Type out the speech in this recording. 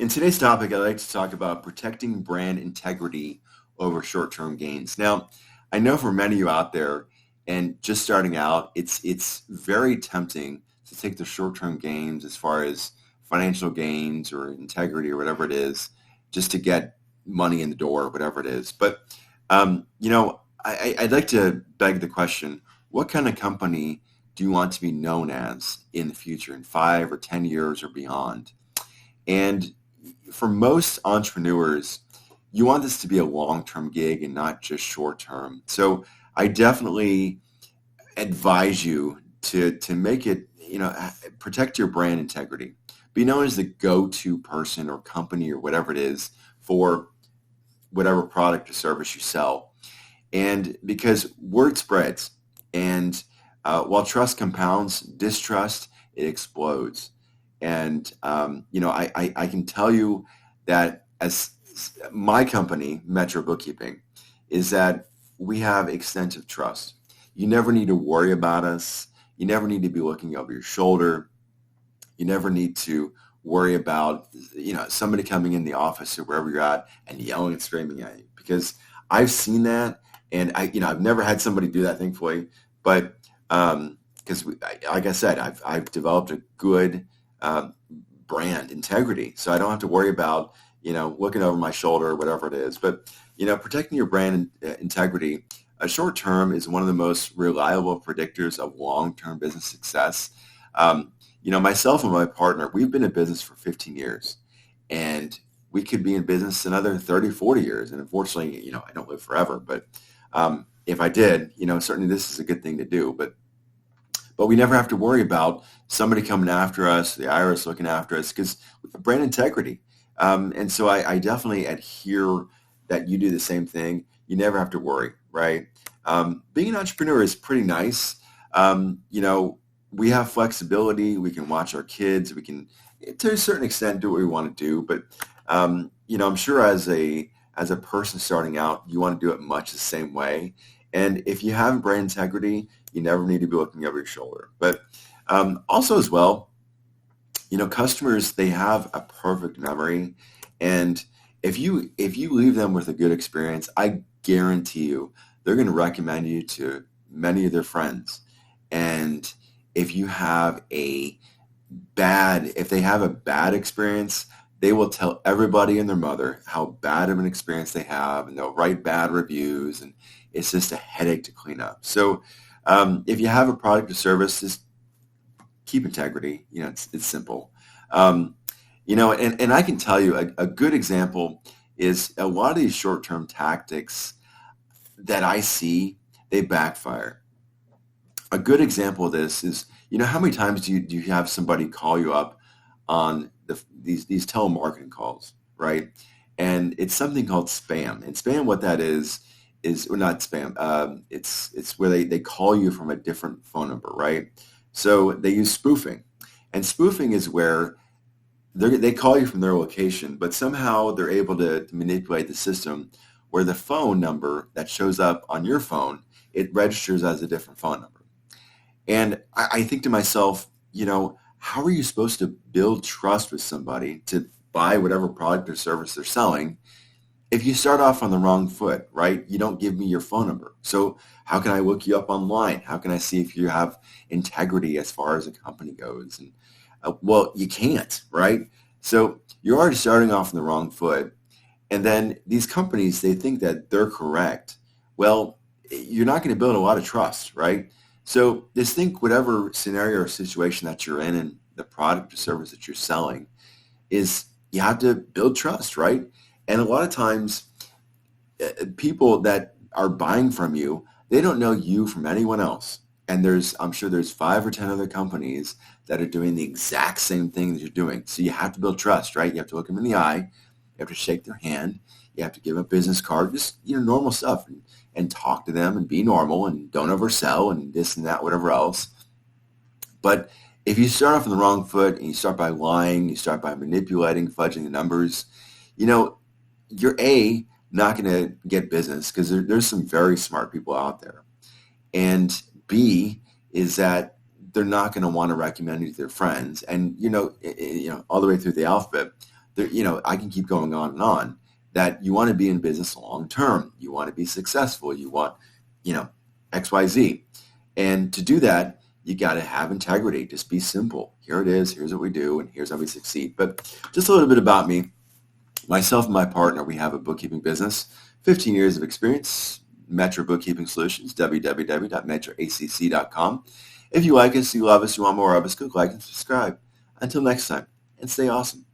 In today's topic, I'd like to talk about protecting brand integrity over short-term gains. Now, I know for many of you out there and just starting out, it's very tempting to take the short-term gains as far as financial gains or integrity or whatever it is, just to get money in the door, whatever it is. But I'd like to beg the question: what kind of company do you want to be known as in the future, in 5 or 10 years or beyond? And for most entrepreneurs, you want this to be a long-term gig and not just short-term. So I definitely advise you to make it, protect your brand integrity. Be known as the go-to person or company or whatever it is for whatever product or service you sell. And because word spreads, and while trust compounds, distrust, it explodes. And I can tell you that as my company, Metro Bookkeeping, is that we have extensive trust. You never need to worry about us. You never need to be looking over your shoulder. You never need to worry about somebody coming in the office or wherever you're at and yelling and screaming at you, because I've seen that, and I've never had somebody do that, thankfully, but because like I said, I've developed a good brand integrity, so I don't have to worry about looking over my shoulder or whatever it is. But protecting your brand integrity, short term, is one of the most reliable predictors of long term business success. Myself and my partner, we've been in business for 15 years, and we could be in business another 30, 40 years. And unfortunately, I don't live forever, but if I did, certainly this is a good thing to do. But we never have to worry about somebody coming after us, the IRS looking after us, because we have brand integrity. And so I definitely adhere that you do the same thing. You never have to worry, right? Being an entrepreneur is pretty nice. We have flexibility. We can watch our kids. We can, to a certain extent, do what we want to do. But I'm sure as a person starting out, you want to do it much the same way. And if you have brand integrity, you never need to be looking over your shoulder. But also as well, customers, they have a perfect memory. And if you leave them with a good experience, I guarantee you they're going to recommend you to many of their friends. And if you have if they have a bad experience, they will tell everybody and their mother how bad of an experience they have, and they'll write bad reviews, and it's just a headache to clean up. So if you have a product or service, just keep integrity. It's simple. And I can tell you a good example is a lot of these short-term tactics that I see, they backfire. A good example of this is, how many times do you have somebody call you up on these telemarketing calls, right? And it's something called spam. And spam, what that is well, not spam. It's where they call you from a different phone number, right? So they use spoofing, and spoofing is where they call you from their location, but somehow they're able to manipulate the system where the phone number that shows up on your phone, it registers as a different phone number. And I think to myself, how are you supposed to build trust with somebody to buy whatever product or service they're selling if you start off on the wrong foot, right? You don't give me your phone number. So how can I look you up online? How can I see if you have integrity as far as a company goes? And well, you can't, right? So you're already starting off on the wrong foot. And then these companies, they think that they're correct. Well, you're not going to build a lot of trust, right? So just think whatever scenario or situation that you're in, and the product or service that you're selling, is you have to build trust, right? And a lot of times, people that are buying from you, they don't know you from anyone else. And I'm sure there's 5 or 10 other companies that are doing the exact same thing that you're doing. So you have to build trust, right? You have to look them in the eye. You have to shake their hand. You have to give them a business card, just, normal stuff, and talk to them and be normal and don't oversell and this and that, whatever else. But if you start off on the wrong foot and you start by lying, you start by manipulating, fudging the numbers, you're not going to get business, because there's some very smart people out there. And B is that they're not going to want to recommend you to their friends. And, all the way through the alphabet, I can keep going on and on, that you want to be in business long term. You want to be successful. You want, XYZ. And to do that, you got to have integrity. Just be simple. Here it is. Here's what we do, and here's how we succeed. But just a little bit about me. Myself and my partner, we have a bookkeeping business, 15 years of experience, Metro Bookkeeping Solutions, www.metroacc.com. If you like us, you love us, you want more of us, click like and subscribe. Until next time, and stay awesome.